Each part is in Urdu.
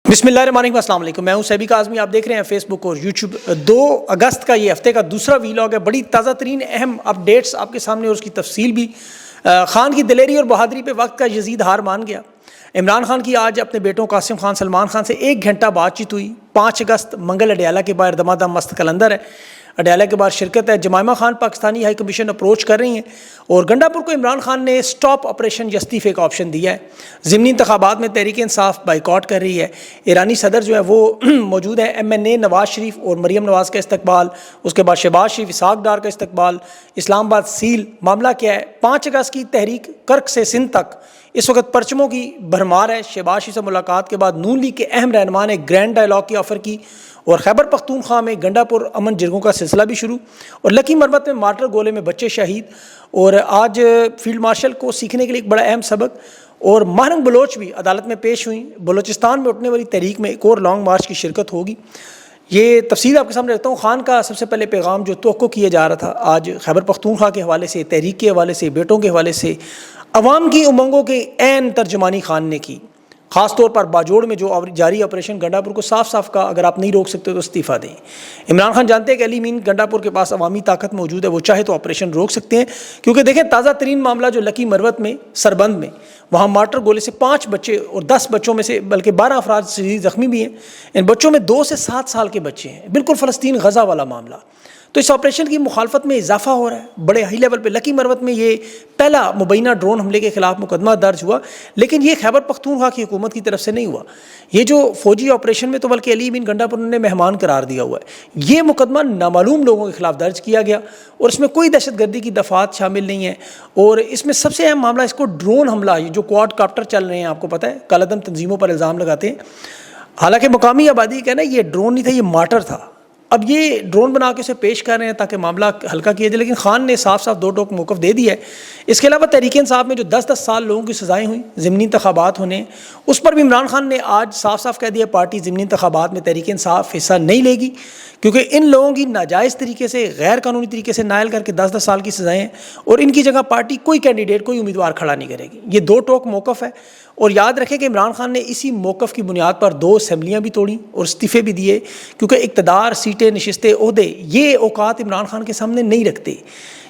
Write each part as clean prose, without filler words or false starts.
بسم اللہ الرحمن الرحیم، السلام علیکم۔ میں ہوں سیبی کاظمی، آپ دیکھ رہے ہیں فیس بک اور یوٹیوب۔ 2 اگست کا یہ ہفتے کا دوسرا ویلاگ ہے۔ بڑی تازہ ترین اہم اپڈیٹس آپ کے سامنے اور اس کی تفصیل بھی۔ خان کی دلیری اور بہادری پہ وقت کا یزید ہار مان گیا۔ عمران خان کی آج اپنے بیٹوں قاسم خان، سلمان خان سے 1 گھنٹہ بات چیت ہوئی۔ 5 اگست منگل اڈیالہ کے باہر دمادم مست کلندر ہے، اڈیالہ کے بعد شرکت ہے۔ Jemima Khan Pakistani high commission approach کر رہی ہیں اور گنڈا پور کو عمران خان نے سٹاپ آپریشن یا استعفے کا آپشن دیا ہے۔ ضمنی انتخابات میں تحریک انصاف بائیکاٹ کر رہی ہے۔ ایرانی صدر جو ہے وہ موجود ہے۔ MNA نواز شریف اور مریم نواز کا استقبال، اس کے بعد شہباز شریف، اسحاق ڈار کا استقبال، اسلام آباد سیل۔ معاملہ کیا ہے؟ 5 اگست کی تحریک کرک سے سندھ تک اس وقت پرچموں کی بھرمار ہے۔ شہباز شریف سے ملاقات کے بعد نون لیگ کے اہم رہنما نے گرینڈ ڈائیلاگ کی آفر کی اور خیبر پختونخوا میں گنڈا پور امن جرگوں کا سلسلہ بھی شروع۔ اور لکی مربت میں مارٹر گولے میں بچے شہید۔ اور آج فیلڈ مارشل کو سیکھنے کے لیے ایک بڑا اہم سبق۔ اور ماہرنگ بلوچ بھی عدالت میں پیش ہوئیں۔ بلوچستان میں اٹھنے والی تحریک میں ایک اور لانگ مارچ کی شرکت ہوگی۔ یہ تفصیل آپ کے سامنے رکھتا ہوں۔ خان کا سب سے پہلے پیغام جو توقع کیا جا رہا تھا آج خیبر پختونخوا کے حوالے سے، تحریک کے حوالے سے، بیٹوں کے حوالے سے، عوام کی امنگوں کے عین ترجمانی خان نے کی۔ خاص طور پر باجوڑ میں جو جاری آپریشن گنڈا پور کو صاف صاف کہا اگر آپ نہیں روک سکتے تو استعفیٰ دیں۔ عمران خان جانتے ہیں کہ علی مین گنڈا پور کے پاس عوامی طاقت موجود ہے، وہ چاہے تو آپریشن روک سکتے ہیں، کیونکہ دیکھیں تازہ ترین معاملہ جو لکی مروت میں سربند میں، وہاں مارٹر گولے سے 5 بچے اور 10 بچوں میں سے بلکہ 12 افراد شدید زخمی بھی ہیں۔ ان بچوں میں 2 سے 7 سال کے بچے ہیں، بالکل فلسطین غزہ والا معاملہ۔ تو اس آپریشن کی مخالفت میں اضافہ ہو رہا ہے بڑے ہائی لیول پہ۔ لکی مروت میں یہ پہلا مبینہ ڈرون حملے کے خلاف مقدمہ درج ہوا، لیکن یہ خیبر پختونخوا کی حکومت کی طرف سے نہیں ہوا۔ یہ جو فوجی آپریشن میں تو بلکہ علی بن گنڈا پور نے مہمان قرار دیا ہوا ہے۔ یہ مقدمہ نامعلوم لوگوں کے خلاف درج کیا گیا اور اس میں کوئی دہشت گردی کی دفعات شامل نہیں ہیں۔ اور اس میں سب سے اہم معاملہ اس کو ڈرون حملہ، یہ جو کواد کاپٹر چل رہے ہیں آپ کو پتہ ہے، کالعدم تنظیموں پر الزام لگاتے ہیں۔ حالانکہ مقامی آبادی کہنا یہ ڈرون نہیں تھا، یہ مارٹر تھا۔ اب یہ ڈرون بنا کے اسے پیش کر رہے ہیں تاکہ معاملہ ہلکا کیا جائے، لیکن خان نے صاف صاف 2 ٹوک موقف دے دیا ہے۔ اس کے علاوہ تحریک انصاف میں جو 10 سال لوگوں کی سزائیں ہوئیں، ضمنی انتخابات ہونے، اس پر بھی عمران خان نے آج صاف صاف کہہ دیا پارٹی ضمنی انتخابات میں تحریک انصاف حصہ نہیں لے گی، کیونکہ ان لوگوں کی ناجائز طریقے سے، غیر قانونی طریقے سے نائل کر کے 10 سال کی سزائیں ہیں اور ان کی جگہ پارٹی کوئی کینڈیڈیٹ، کوئی امیدوار کھڑا نہیں کرے گی۔ یہ 2 ٹوک موقف ہے۔ اور یاد رکھیں کہ عمران خان نے اسی موقف کی بنیاد پر 2 اسمبلیاں بھی توڑیں اور استعفے بھی دیے، کیونکہ اقتدار، سیٹیں، نشستیں، عہدے، یہ اوقات عمران خان کے سامنے نہیں رکھتے۔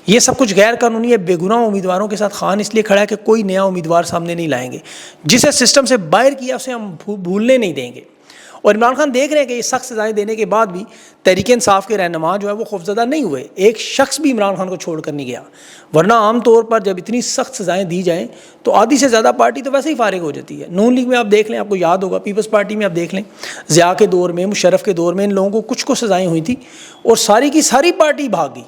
یہ سب کچھ غیر قانونی ہے۔ بے گناہ امیدواروں کے ساتھ خان اس لیے کھڑا ہے کہ کوئی نیا امیدوار سامنے نہیں لائیں گے۔ جسے سسٹم سے باہر کیا اسے ہم بھولنے نہیں دیں گے۔ اور عمران خان دیکھ رہے ہیں کہ یہ سخت سزائیں دینے کے بعد بھی تحریک انصاف کے رہنما جو ہے وہ خوفزدہ نہیں ہوئے۔ ایک شخص بھی عمران خان کو چھوڑ کر نہیں گیا، ورنہ عام طور پر جب اتنی سخت سزائیں دی جائیں تو آدھی سے زیادہ پارٹی تو ویسے ہی فارغ ہو جاتی ہے۔ نون لیگ میں آپ دیکھ لیں، آپ کو یاد ہوگا، پیپلز پارٹی میں آپ دیکھ لیں، ضیاء کے دور میں، مشرف کے دور میں ان لوگوں کو کچھ کو سزائیں ہوئی تھیں اور ساری کی ساری پارٹی بھاگ گئی۔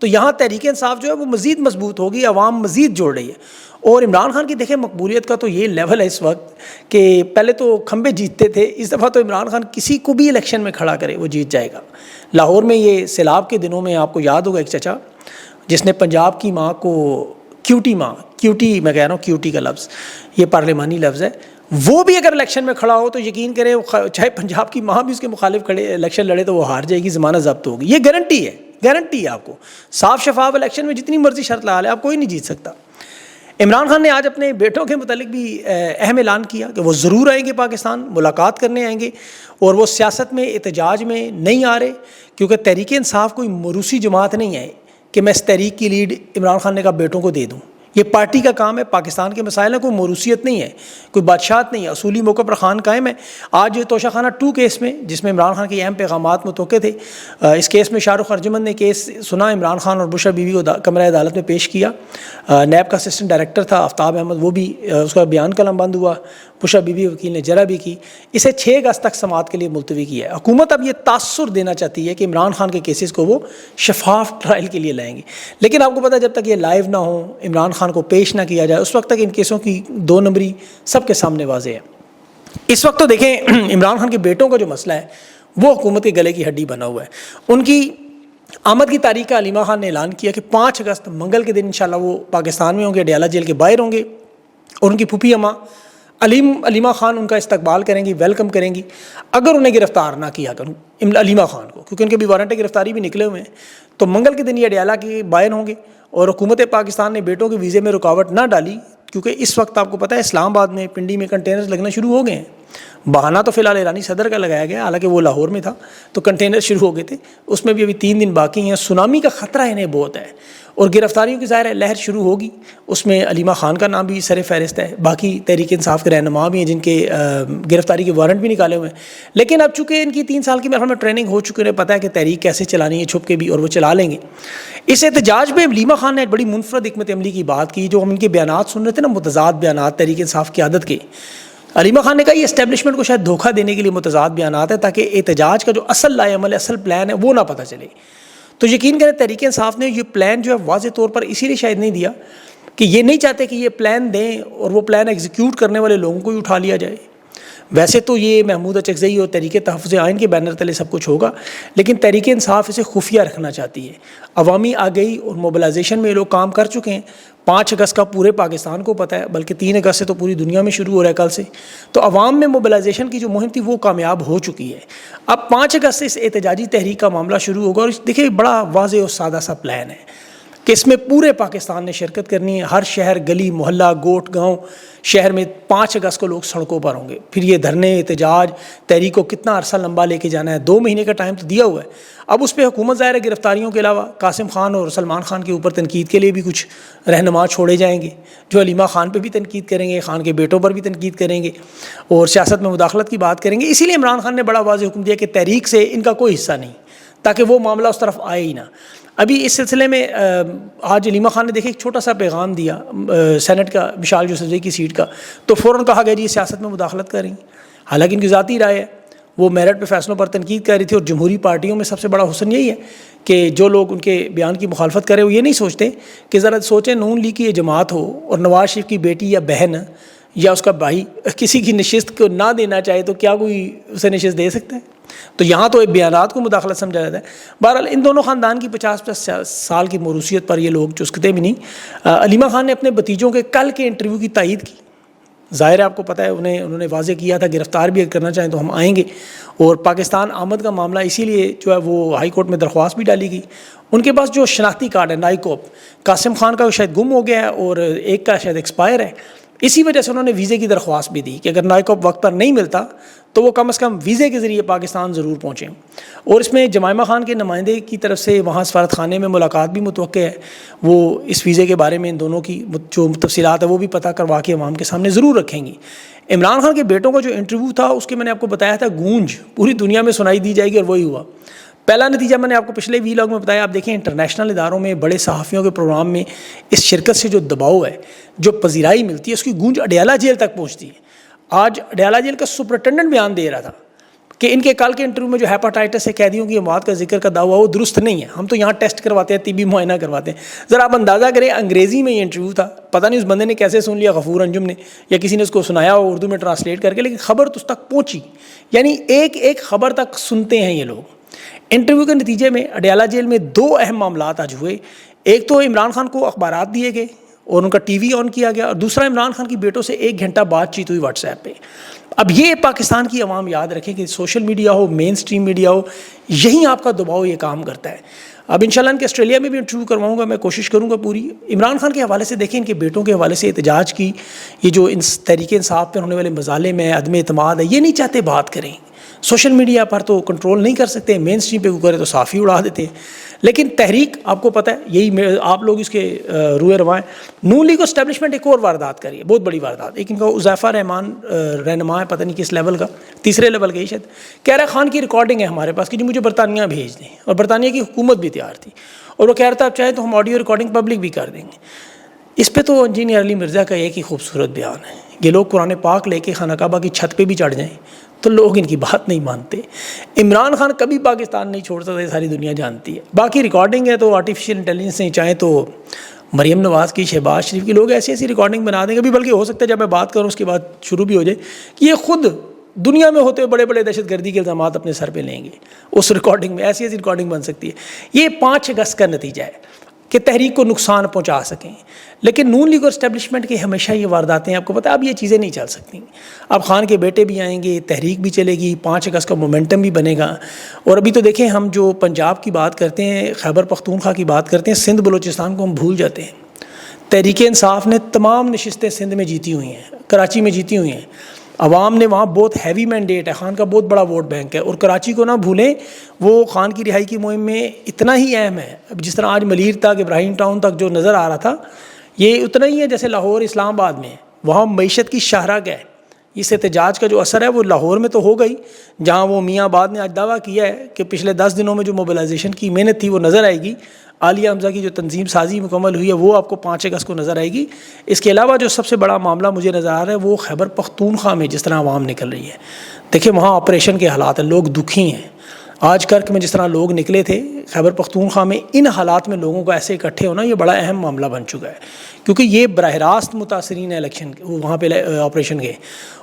تو یہاں تحریک انصاف جو ہے وہ مزید مضبوط ہوگی، عوام مزید جوڑ رہی ہے۔ اور عمران خان کی دیکھیں مقبولیت کا تو یہ لیول ہے اس وقت کہ پہلے تو کھمبے جیتتے تھے، اس دفعہ تو عمران خان کسی کو بھی الیکشن میں کھڑا کرے وہ جیت جائے گا۔ لاہور میں یہ سیلاب کے دنوں میں آپ کو یاد ہوگا ایک چچا جس نے پنجاب کی ماں کو کیوٹی ماں، کیوٹی میں کہہ رہا ہوں، کیوٹی کا لفظ یہ پارلیمانی لفظ ہے، وہ بھی اگر الیکشن میں کھڑا ہو تو یقین کریں چاہے پنجاب کی ماں بھی اس کے مخالف کھڑے الیکشن لڑے تو وہ ہار جائے گی، ضمانت ضبط ہوگی۔ یہ گارنٹی ہے، گارنٹی ہے آپ کو۔ صاف شفاف الیکشن میں جتنی مرضی شرط لگا لے آپ کوئی نہیں جیت سکتا۔ عمران خان نے آج اپنے بیٹوں کے متعلق بھی اہم اعلان کیا کہ وہ ضرور آئیں گے پاکستان، ملاقات کرنے آئیں گے، اور وہ سیاست میں، احتجاج میں نہیں آ رہے، کیونکہ تحریک انصاف کوئی موروثی جماعت نہیں ہے کہ میں اس تحریک کی لیڈ عمران خان نے کہا بیٹوں کو دے دوں۔ یہ پارٹی کا کام ہے، پاکستان کے مسائل ہیں، کوئی موروثیت نہیں ہے، کوئی بادشاہت نہیں ہے، اصولی موقع پر خان قائم ہے۔ آج توشہ خانہ 2 کیس میں، جس میں عمران خان کے اہم پیغامات متوقع تھے، اس کیس میں شاہ رخ ارجمند نے کیس سنا، عمران خان اور بشرا بیوی کو کمرہ عدالت میں پیش کیا۔ نیب کا اسسٹنٹ ڈائریکٹر تھا آفتاب احمد، وہ بھی اس کا بیان قلم بند ہوا، بشرا بیوی وکیل نے جرح بھی کی۔ اسے 6 اگست تک سماعت کے لیے ملتوی کیا ہے۔ حکومت اب یہ تاثر دینا چاہتی ہے کہ عمران خان کے کیسز کو وہ شفاف ٹرائل کے لیے لائیں گے، لیکن آپ کو پتہ ہے جب تک یہ لائیو نہ ہو، عمران خان کو پیش نہ کیا جائے، اس وقت تک ان کیسوں کی 2 نمبری سب کے سامنے واضح ہے۔ اس وقت تو دیکھیں عمران خان کے بیٹوں کا جو مسئلہ ہے وہ حکومت کے گلے کی ہڈی بنا ہوا ہے۔ ان کی آمد کی تاریخ کا علیمہ خان نے اعلان کیا کہ 5 اگست منگل کے دن انشاءاللہ وہ پاکستان میں ہوں گے، اڈیالہ جیل کے باہر ہوں گے، اور ان کی پھوپھی اماں علیمہ خان ان کا استقبال کریں گی، ویلکم کریں گی، اگر انہیں گرفتار نہ کیا کروں علیمہ خان کو، کیونکہ ان کے بھی وارنٹ گرفتاری بھی نکلے ہوئے ہیں۔ تو منگل کے دن یہ اڈیالہ کے باہر ہوں گے، اور حکومت پاکستان نے بیٹوں کے ویزے میں رکاوٹ نہ ڈالی، کیونکہ اس وقت آپ کو پتہ ہے اسلام آباد میں، پنڈی میں کنٹینرز لگنا شروع ہو گئے ہیں۔ بہانہ تو فی الحال ایرانی صدر کا لگایا گیا، حالانکہ وہ لاہور میں تھا تو کنٹینر شروع ہو گئے تھے، اس میں بھی ابھی 3 دن باقی ہیں. سونامی کا خطرہ انہیں بہت ہے، اور گرفتاریوں کی ظاہر ہے لہر شروع ہوگی. اس میں علیمہ خان کا نام بھی سر فہرست ہے، باقی تحریک انصاف کے رہنما بھی ہیں جن کے گرفتاری کے وارنٹ بھی نکالے ہوئے ہیں. لیکن اب چونکہ ان کی 3 سال کی مرحلے میں ٹریننگ ہو چکی ہے، انہیں پتہ ہے کہ تحریک کیسے چلانی ہے چھپ کے بھی، اور وہ چلا لیں گے. اس احتجاج میں علیمہ خان نے ایک بڑی منفرد حکمت عملی کی بات کی. جو ہم ان کے بیانات سن رہے تھے نا، متضاد بیانات تحریک انصاف کی عادت کے، علیمہ خان نے کہا یہ اسٹیبلشمنٹ کو شاید دھوکہ دینے کے لیے متضاد بیانات ہیں، تاکہ احتجاج کا جو اصل لائے عمل ہے، اصل پلان ہے، وہ نہ پتہ چلے. تو یقین کریں تحریک انصاف نے یہ پلان جو ہے واضح طور پر اسی لیے شاید نہیں دیا کہ یہ نہیں چاہتے کہ یہ پلان دیں اور وہ پلان ایگزیکیوٹ کرنے والے لوگوں کو ہی اٹھا لیا جائے. ویسے تو یہ محمود اچکزئی اور تحریک تحفظ آئین کے بینر تلے سب کچھ ہوگا، لیکن تحریک انصاف اسے خفیہ رکھنا چاہتی ہے. عوامی آگہی اور موبلائزیشن میں یہ لوگ کام کر چکے ہیں. 5 اگست کا پورے پاکستان کو پتہ ہے، بلکہ 3 اگست سے تو پوری دنیا میں شروع ہو رہا ہے کل سے. تو عوام میں موبلائزیشن کی جو مہم تھی وہ کامیاب ہو چکی ہے. اب 5 اگست سے اس احتجاجی تحریک کا معاملہ شروع ہوگا، اور دیکھیں بڑا واضح اور سادہ سا پلان ہے کہ اس میں پورے پاکستان نے شرکت کرنی ہے. ہر شہر، گلی، محلہ، گوٹ، گاؤں، شہر میں 5 اگست کو لوگ سڑکوں پر ہوں گے. پھر یہ دھرنے، احتجاج، تحریک کو کتنا عرصہ لمبا لے کے جانا ہے، 2 مہینے کا ٹائم تو دیا ہوا ہے. اب اس پہ حکومت ظاہر ہے گرفتاریوں کے علاوہ قاسم خان اور سلمان خان کے اوپر تنقید کے لیے بھی کچھ رہنما چھوڑے جائیں گے، جو علیمہ خان پہ بھی تنقید کریں گے، خان کے بیٹوں پر بھی تنقید کریں گے، اور سیاست میں مداخلت کی بات کریں گے. اسی لیے عمران خان نے بڑا واضح حکم دیا کہ تحریک سے ان کا کوئی حصہ نہیں، تاکہ وہ معاملہ اس طرف آئے ہی نہ. ابھی اس سلسلے میں آج علیمہ خان نے دیکھے ایک چھوٹا سا پیغام دیا سینٹ کا، مشال یوسفزئی کی سیٹ کا، تو فوراً کہا گیا جی یہ سیاست میں مداخلت کر رہی ہیں. حالانکہ ان کی ذاتی رائے ہے، وہ میرٹ پہ فیصلوں پر تنقید کر رہی تھی. اور جمہوری پارٹیوں میں سب سے بڑا حسن یہی ہے کہ جو لوگ ان کے بیان کی مخالفت کرے وہ یہ نہیں سوچتے کہ ذرا سوچیں نون لیگ کی یہ جماعت ہو اور نواز شریف کی بیٹی یا بہن یا اس کا بھائی کسی کی نشست کو نہ دینا چاہے تو کیا کوئی اسے نشست دے سکتا ہے؟ تو یہاں تو بیانات کو مداخلت سمجھا جاتا ہے. بہرحال ان دونوں خاندان کی 50 سال کی موروثیت پر یہ لوگ چسکتے بھی نہیں. علیمہ خان نے اپنے بھتیجوں کے کل کے انٹرویو کی تائید کی. ظاہر ہے آپ کو پتہ ہے انہوں نے واضح کیا تھا گرفتار بھی کرنا چاہیں تو ہم آئیں گے. اور پاکستان آمد کا معاملہ اسی لیے جو ہے وہ ہائی کورٹ میں درخواست بھی ڈالی گئی. ان کے پاس جو شناختی کارڈ ہے نائکوپ، قاسم خان کا شاید گم ہو گیا ہے اور ایک کا شاید ایکسپائر ہے، اسی وجہ سے انہوں نے ویزے کی درخواست بھی دی کہ اگر نائکوپ وقت پر نہیں ملتا تو وہ کم از کم ویزے کے ذریعے پاکستان ضرور پہنچیں. اور اس میں جمائمہ خان کے نمائندے کی طرف سے وہاں سفارت خانے میں ملاقات بھی متوقع ہے. وہ اس ویزے کے بارے میں ان دونوں کی جو تفصیلات ہیں وہ بھی پتہ کروا کے عوام کے سامنے ضرور رکھیں گی. عمران خان کے بیٹوں کا جو انٹرویو تھا اس کے میں نے آپ کو بتایا تھا گونج پوری دنیا میں سنائی دی جائے گی، اور وہی ہوا. پہلا نتیجہ میں نے آپ کو پچھلے ویلاگ میں بتایا. آپ دیکھیں انٹرنیشنل اداروں میں بڑے صحافیوں کے پروگرام میں اس شرکت سے جو دباؤ ہے، جو پذیرائی ملتی ہے، اس کی گونج اڈیالہ جیل تک پہنچتی ہے. آج اڈیالہ جیل کا سپرنٹینڈنٹ بیان دے رہا تھا کہ ان کے کل کے انٹرویو میں جو ہیپاٹائٹس سے قیدیوں کی اموات کا ذکر کا دعویٰ وہ درست نہیں ہے. ہم تو یہاں ٹیسٹ کرواتے ہیں، طبی معائنہ کرواتے ہیں. ذرا آپ اندازہ کریں انگریزی میں یہ انٹرویو تھا، پتہ نہیں اس بندے نے کیسے سن لیا، غفور انجم نے یا کسی نے اس کو سنایا اردو میں ٹرانسلیٹ کر کے، لیکن خبر تو اس تک پہنچی. یعنی ایک ایک خبر تک سنتے ہیں یہ لوگ. انٹرویو کے نتیجے میں اڈیالہ جیل میں 2 اہم معاملات آج ہوئے. ایک تو عمران خان کو اخبارات دیے گئے اور ان کا ٹی وی آن کیا گیا، اور دوسرا عمران خان کی بیٹوں سے 1 گھنٹہ بات چیت ہوئی واٹس ایپ پہ. اب یہ پاکستان کی عوام یاد رکھیں کہ سوشل میڈیا ہو، مین سٹریم میڈیا ہو، یہیں آپ کا دباؤ یہ کام کرتا ہے. اب انشاءاللہ ان کے آسٹریلیا میں بھی انٹرویو کرواؤں گا، میں کوشش کروں گا پوری. عمران خان کے حوالے سے دیکھیں، ان کے بیٹوں کے حوالے سے احتجاج کی یہ جو تحریک انصاف پہ ہونے والے مظالم ہے، عدم اعتماد ہے، یہ نہیں چاہتے بات کریں. سوشل میڈیا پر تو کنٹرول نہیں کر سکتے، مین سٹریم پہ کرے تو صاف ہی اڑا دیتے ہیں. لیکن تحریک آپ کو پتہ ہے یہی آپ لوگ اس کے روئے روائیں. نون لیگ اسٹیبلشمنٹ ایک اور واردات کری ہے، بہت بڑی واردات. ایک ان کا عزیفہ رحمان رہنما ہے، پتہ نہیں کس لیول کا، 3رے لیول کا ہی شاید، کہہ رہا خان کی ریکارڈنگ ہے ہمارے پاس کہ جو مجھے برطانیہ بھیج دیں، اور برطانیہ کی حکومت بھی تیار تھی، اور وہ کہہ رہا تھا اب چاہے تو ہم آڈیو ریکارڈنگ پبلک بھی کر دیں گے. اس پہ تو انجینئر علی مرزا کا ایک ہی خوبصورت بیان ہے. یہ لوگ قرآن پاک لے کے خانہ کعبہ کی چھت پہ بھی چڑھ جائیں تو لوگ ان کی بات نہیں مانتے. عمران خان کبھی پاکستان نہیں چھوڑ سکتے، ساری دنیا جانتی ہے. باقی ریکارڈنگ ہے تو آرٹیفیشیل انٹیلیجنس سے چاہیں تو مریم نواز کی، شہباز شریف کی، لوگ ایسی ایسی ریکارڈنگ بنا دیں گے. ابھی بلکہ ہو سکتا ہے جب میں بات کروں اس کے بعد شروع بھی ہو جائے کہ یہ خود دنیا میں ہوتے ہوئے بڑے بڑے دہشت گردی کے الزامات اپنے سر پہ لیں گے. اس ریکارڈنگ میں ایسی ایسی ریکارڈنگ بن سکتی ہے. یہ 5 اگست کا نتیجہ ہے کہ تحریک کو نقصان پہنچا سکیں. لیکن نون لیگ اور اسٹیبلشمنٹ کی ہمیشہ یہ وارداتیں آپ کو پتہ ہے اب یہ چیزیں نہیں چل سکتی. اب خان کے بیٹے بھی آئیں گے، تحریک بھی چلے گی، 5 اگست کا مومنٹم بھی بنے گا. اور ابھی تو دیکھیں ہم جو پنجاب کی بات کرتے ہیں، خیبر پختونخوا کی بات کرتے ہیں، سندھ بلوچستان کو ہم بھول جاتے ہیں. تحریک انصاف نے تمام نشستیں سندھ میں جیتی ہوئی ہیں، کراچی میں جیتی ہوئی ہیں. عوام نے وہاں بہت ہیوی مینڈیٹ ہے، خان کا بہت بڑا ووٹ بینک ہے، اور کراچی کو نہ بھولیں وہ خان کی رہائی کی مہم میں اتنا ہی اہم ہے. اب جس طرح آج ملیر تک، ابراہیم ٹاؤن تک جو نظر آ رہا تھا، یہ اتنا ہی ہے جیسے لاہور اسلام آباد میں ہے. وہاں معیشت کی شاہراہ ہے. اس احتجاج کا جو اثر ہے وہ لاہور میں تو ہو گئی، جہاں وہ میاں آباد نے آج دعویٰ کیا ہے کہ پچھلے 10 دنوں میں جو موبلائزیشن کی محنت تھی وہ نظر آئے گی. عالیہ حمزہ کی جو تنظیم سازی مکمل ہوئی ہے وہ آپ کو 5 اگست کو نظر آئے گی. اس کے علاوہ جو سب سے بڑا معاملہ مجھے نظر آ رہا ہے وہ خیبر پختونخوا میں جس طرح عوام نکل رہی ہے. دیکھیں وہاں آپریشن کے حالات ہیں، لوگ دکھی ہیں. آج کرک میں جس طرح لوگ نکلے تھے، خیبر پختونخوا میں ان حالات میں لوگوں کو ایسے اکٹھے ہونا یہ بڑا اہم معاملہ بن چکا ہے، کیونکہ یہ براہ راست متاثرین ہیں الیکشن وہاں پہ آپریشن کے،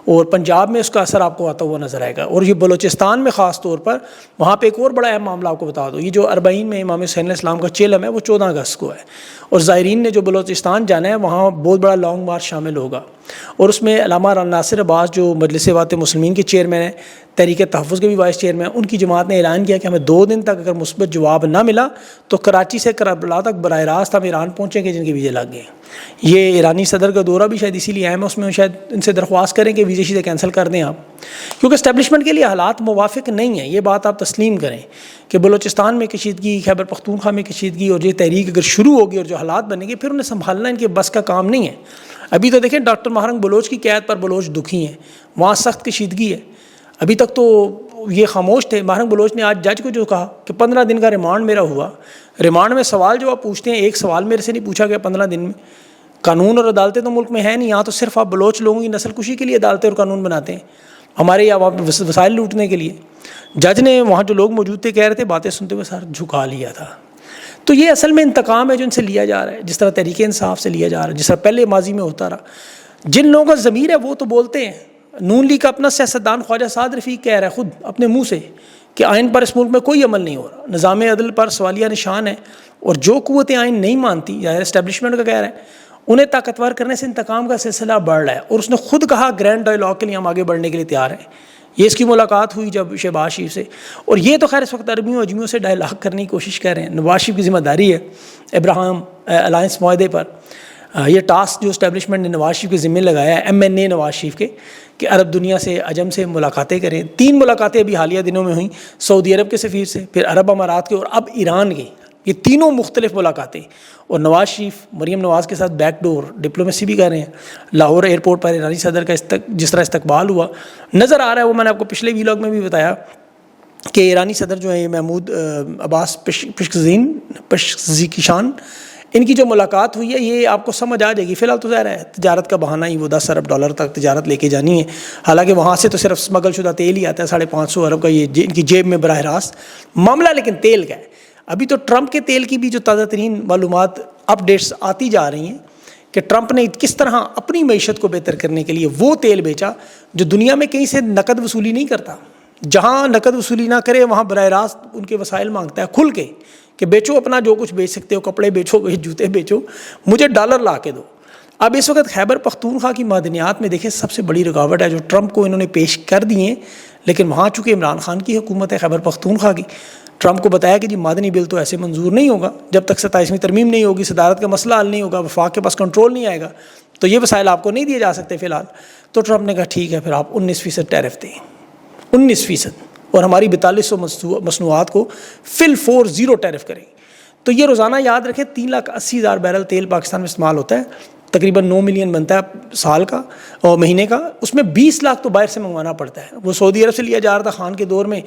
اور پنجاب میں اس کا اثر آپ کو آتا ہوا نظر آئے گا. اور یہ بلوچستان میں خاص طور پر وہاں پہ ایک اور بڑا اہم معاملہ آپ کو بتا دو، یہ جو اربعین میں امام حسین علیہ السلام کا چیلم ہے وہ 14 اگست کو ہے، اور زائرین نے جو بلوچستان جانا ہے وہاں بہت بڑا لانگ مارچ شامل ہوگا. اور اس میں علامہ ناصر عباس جو مجلس وات مسلمین کے چیئرمین ہیں، تحریک تحفظ کے بھی وائس چیئرمین ہیں، ان کی جماعت نے اعلان کیا کہ ہمیں 2 دن تک اگر مثبت جواب نہ ملا تو کراچی سے کربلا تک براہ راست ہم ایران پہنچیں گے جن کے ویزے لگ گئے. یہ ایرانی صدر کا دورہ بھی شاید اسی لیے اہم ہے، اس میں شاید ان سے درخواست کریں کہ ویزے شیزے کینسل کر دیں آپ، کیونکہ اسٹیبلشمنٹ کے لیے حالات موافق نہیں ہیں. یہ بات آپ تسلیم کریں کہ بلوچستان میں کشیدگی، خیبر پختونخوا میں کشیدگی، اور یہ تحریک اگر شروع ہوگی اور جو حالات بنیں گے پھر انہیں سنبھالنا ان کے بس کا کام نہیں ہے. ابھی تو دیکھیں ڈاکٹر مہرنگ بلوچ کی قیادت پر بلوچ دکھی ہیں، وہاں سخت کشیدگی ہے. ابھی تک تو یہ خاموش تھے. مہرنگ بلوچ نے آج جج کو جو کہا کہ 15 دن کا ریمانڈ میرا ہوا، ریمانڈ میں سوال جو آپ پوچھتے ہیں ایک سوال میرے سے نہیں پوچھا گیا 15 دن میں. قانون اور عدالتیں تو ملک میں ہیں نہیں، یہاں تو صرف آپ بلوچ لوگوں کی نسل کشی کے لیے عدالتیں اور قانون بناتے ہیں، ہمارے یہاں وسائل لوٹنے کے لیے. جج نے وہاں جو لوگ موجود تھے کہہ رہے تھے، باتیں سنتے ہوئے سر جھکا لیا تھا. تو یہ اصل میں انتقام ہے جو ان سے لیا جا رہا ہے، جس طرح تحریک انصاف سے لیا جا رہا ہے، جس طرح پہلے ماضی میں ہوتا رہا. جن لوگوں کا ضمیر ہے وہ تو بولتے ہیں. نون لیگ کا اپنا سیاستدان خواجہ سعد رفیق کہہ رہا ہے خود اپنے منہ سے کہ آئین پر اس ملک میں کوئی عمل نہیں ہو رہا، نظام عدل پر سوالیہ نشان ہے، اور جو قوتیں آئین نہیں مانتی، ظاہر اسٹیبلشمنٹ کا کہہ رہا ہے، انہیں طاقتور کرنے سے انتقام کا سلسلہ بڑھ رہا ہے. اور اس نے خود کہا گرینڈ ڈائیلاگ کے لیے ہم آگے بڑھنے کے لیے تیار ہیں. یہ اس کی ملاقات ہوئی جب شہباز شریف سے، اور یہ تو خیر اس وقت عربیوں اجمیوں سے ڈائیلاگ کرنے کی کوشش کر رہے ہیں. نواز شریف کی ذمہ داری ہے ابراہیم الائنس معاہدے پر، یہ ٹاسک جو اسٹیبلشمنٹ نے نواز شریف کے ذمہ لگایا ہے، MNA نواز شریف کے، کہ عرب دنیا سے عجم سے ملاقاتیں کریں. 3 ملاقاتیں ابھی حالیہ دنوں میں ہوئیں، سعودی عرب کے سفیر سے، پھر عرب امارات کے، اور اب ایران کی. یہ تینوں مختلف ملاقاتیں، اور نواز شریف مریم نواز کے ساتھ بیک ڈور ڈپلومیسی بھی کر رہے ہیں. لاہور ایئرپورٹ پر ایرانی صدر کا جس طرح استقبال ہوا نظر آ رہا ہے، وہ میں نے آپ کو پچھلے ویلاگ میں بھی بتایا کہ ایرانی صدر جو ہیں محمود عباس پشکزیکشان، ان کی جو ملاقات ہوئی ہے یہ آپ کو سمجھ آ جائے گی. فی الحال تو ظاہر ہے تجارت کا بہانہ ہی، وہ $10 ارب تک تجارت لے کے جانی ہے، حالانکہ وہاں سے تو صرف اسمگل شدہ تیل ہی آتا ہے 550 ارب کا، یہ ان کی جیب میں براہ راست معاملہ لیکن تیل کا ہے. ابھی تو ٹرمپ کے تیل کی بھی جو تازہ ترین معلومات اپڈیٹس آتی جا رہی ہیں کہ ٹرمپ نے کس طرح اپنی معیشت کو بہتر کرنے کے لیے وہ تیل بیچا جو دنیا میں کہیں سے نقد وصولی نہیں کرتا. جہاں نقد وصولی نہ کرے وہاں براہ راست ان کے وسائل مانگتا ہے کھل کے کہ بیچو اپنا جو کچھ بیچ سکتے ہو، کپڑے بیچو، جوتے بیچو، مجھے ڈالر لا کے دو. اب اس وقت خیبر پختونخوا کی معدنیات میں دیکھیں سب سے بڑی رکاوٹ ہے جو ٹرمپ کو انہوں نے پیش کر دی ہیں، لیکن وہاں چونکہ عمران خان کی حکومت ہے خیبر پختونخوا کی، ٹرمپ کو بتایا کہ جی معدنی بل تو ایسے منظور نہیں ہوگا جب تک 27ویں ترمیم نہیں ہوگی، صدارت کا مسئلہ حل نہیں ہوگا، وفاق کے پاس کنٹرول نہیں آئے گا، تو یہ وسائل آپ کو نہیں دیے جا سکتے فی الحال. تو ٹرمپ نے کہا ٹھیک ہے پھر آپ 19% ٹیرف دیں، 19%، اور ہماری 4200 مصنوعات کو فل 0 ٹیرف کریں. تو یہ روزانہ یاد رکھیں 3,80,000 بیرل تیل پاکستان میں استعمال ہوتا ہے، تقریباً 9 ملین بنتا ہے سال کا اور مہینے کا، اس میں 20 لاکھ تو باہر سے منگوانا پڑتا ہے. وہ سعودی عرب سے لیا جا رہا تھا خان کے دور میں،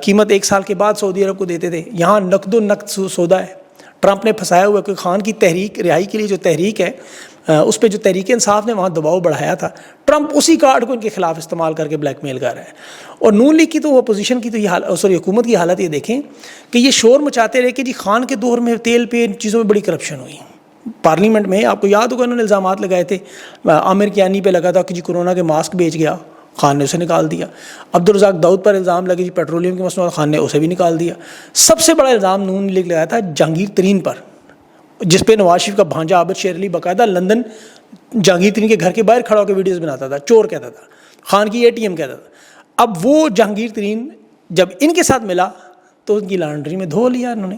قیمت 1 سال کے بعد سعودی عرب کو دیتے تھے. یہاں نقد و نقد سودا ہے. ٹرمپ نے پھنسایا ہوا کہ خان کی تحریک رہائی کے لیے جو تحریک ہے اس پہ جو تحریک انصاف نے وہاں دباؤ بڑھایا تھا، ٹرمپ اسی کارڈ کو ان کے خلاف استعمال کر کے بلیک میل کر رہا ہے. اور نون لیگ کی تو اپوزیشن کی تو یہ حکومت کی حالت یہ دیکھیں کہ یہ شور مچاتے رہے کہ جی خان کے دور میں تیل پہ ان چیزوں میں بڑی کرپشن ہوئی. پارلیمنٹ میں آپ کو یاد ہوگا انہوں نے الزامات لگائے تھے، عامر کیانی پہ لگا تھا کہ جی کورونا کے ماسک بیچ گیا، خان نے اسے نکال دیا. عبدالرزاق داؤد پر الزام لگے جی پیٹرولیم کی مصنوعات، خان نے اسے بھی نکال دیا. سب سے بڑا الزام نون لیگ لگایا تھا جہانگیر ترین پر، جس پہ نواز شریف کا بھانجا عابد شیر علی باقاعدہ لندن جہانگیر ترین کے گھر کے باہر کھڑا ہو کے ویڈیوز بناتا تھا، چور کہتا تھا، خان کی ATM کہتا تھا. اب وہ جہانگیر ترین جب ان کے ساتھ ملا تو ان کی لانڈری میں دھو لیا انہوں نے.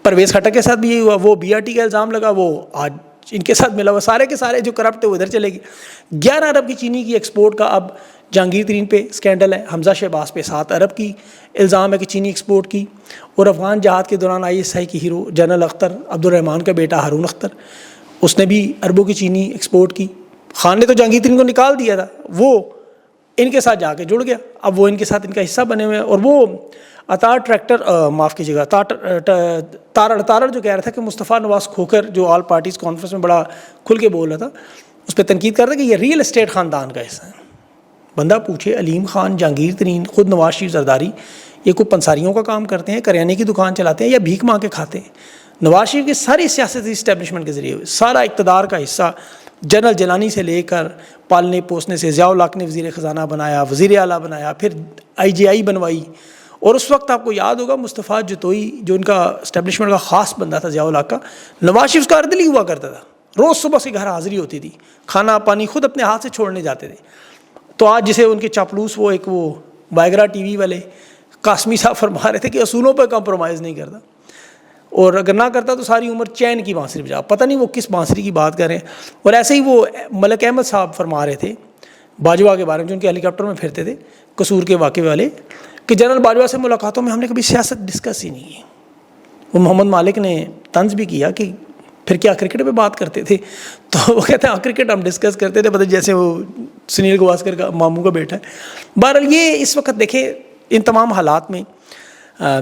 پرویز خٹک کے ساتھ بھی یہی ہوا، وہ BRT کا الزام لگا، وہ آج ان کے ساتھ ملا، وہ سارے کے سارے جو کرپٹ ہے وہ ادھر چلے گئے. 11 ارب کی چینی کی ایکسپورٹ کا اب جہانگیر ترین پہ اسکینڈل ہے، حمزہ شہباز پہ 7 ارب کی الزام ہے کہ چینی ایکسپورٹ کی، اور افغان جہاد کے دوران ISI کی ہیرو جنرل اختر، عبد الرحمان کا بیٹا ہارون اختر، اس نے بھی اربوں کی چینی ایکسپورٹ کی. خان نے تو جہانگیر ترین کو نکال دیا تھا، وہ ان کے ساتھ جا کے جڑ گیا، اب وہ ان کے ساتھ ان کا حصہ بنے ہوئے ہیں. اور وہ اطار ٹریکٹر معاف کیجیے گا تارڑ جو کہہ رہا تھا کہ مصطفیٰ نواز کھوکر جو آل پارٹیز کانفرنس میں بڑا کھل کے بول رہا تھا، اس پہ تنقید کر رہا تھا کہ یہ ریئل اسٹیٹ خاندان کا حصہ ہے. بندہ پوچھے علیم خان، جہانگیر ترین، خود نواز شریف زرداری، یہ کوئی پنساریوں کا کام کرتے ہیں، کریانے کی دکان چلاتے ہیں یا بھیک مانگ کے کھاتے ہیں؟ نواز شریف کے ساری سیاسی اسٹیبلشمنٹ کے ذریعے سارا اقتدار کا حصہ جنرل جیلانی سے لے کر پالنے پوسنے سے ضیاء الحق نے وزیر خزانہ بنایا، وزیر اعلیٰ بنایا، پھر IGI بنوائی. اور اس وقت آپ کو یاد ہوگا مصطفیٰ جتوئی جو ان کا اسٹیبلشمنٹ کا خاص بندہ تھا ضیاء الحق کا، نواز شریف کا اردلی ہوا کرتا تھا، روز صبح سے گھر حاضری ہوتی تھی، کھانا پانی خود اپنے ہاتھ سے چھوڑنے جاتے تھے. تو آج جسے ان کے چاپلوس وہ وائگرا ٹی وی والے قاسمی صاحب فرما رہے تھے کہ اصولوں پہ کمپرومائز نہیں کرتا، اور اگر نہ کرتا تو ساری عمر چین کی بانسری بجا. پتہ نہیں وہ کس بانسری کی بات کر رہے ہیں. اور ایسے ہی وہ ملک احمد صاحب فرما رہے تھے باجوہ کے بارے میں، جو ان کے ہیلی کاپٹر میں پھرتے تھے قصور کے واقعے والے، کہ جنرل باجوہ سے ملاقاتوں میں ہم نے کبھی سیاست ڈسکس ہی نہیں کی. وہ محمد مالک نے طنز بھی کیا کہ پھر کیا کرکٹ پہ بات کرتے تھے؟ تو وہ کہتے ہیں کرکٹ ہم ڈسکس کرتے تھے، پتہ جیسے وہ سنیل گواسکر کا ماموں کا بیٹا ہے. بہرحال یہ اس وقت دیکھیں ان تمام حالات میں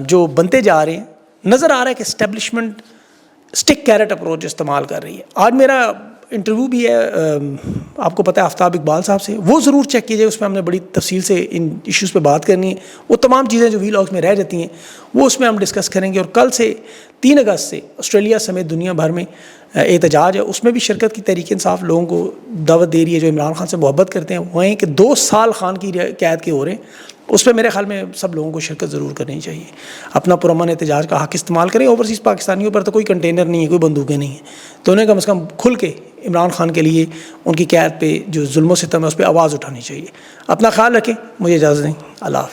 جو بنتے جا رہے ہیں، نظر آ رہا ہے کہ اسٹیبلشمنٹ اسٹک کیرٹ اپروچ استعمال کر رہی ہے. آج میرا انٹرویو بھی ہے آپ کو پتہ ہے آفتاب اقبال صاحب سے، وہ ضرور چیک کیجیے، اس میں ہم نے بڑی تفصیل سے ان ایشوز پہ بات کرنی ہے. وہ تمام چیزیں جو ویلاگس میں رہ جاتی ہیں وہ اس میں ہم ڈسکس کریں گے. اور کل سے 3 اگست سے آسٹریلیا سمیت دنیا بھر میں احتجاج ہے، اس میں بھی شرکت کی تحریک انصاف لوگوں کو دعوت دے رہی ہے جو عمران خان سے محبت کرتے ہیں. وہ ہیں کہ 2 سال خان کی قید کے ہو رہے ہیں، اس پہ میرے خیال میں سب لوگوں کو شرکت ضرور کرنی چاہیے. اپنا پرامن احتجاج کا حق استعمال کریں. اوورسیز پاکستانیوں پر تو کوئی کنٹینر نہیں ہے، کوئی بندوقیں نہیں ہیں، تو انہیں کم از کم کھل کے عمران خان کے لیے ان کی قید پہ جو ظلم و ستم ہے اس پہ آواز اٹھانی چاہیے. اپنا خیال رکھیں، مجھے اجازت دیں، اللہ حافظ.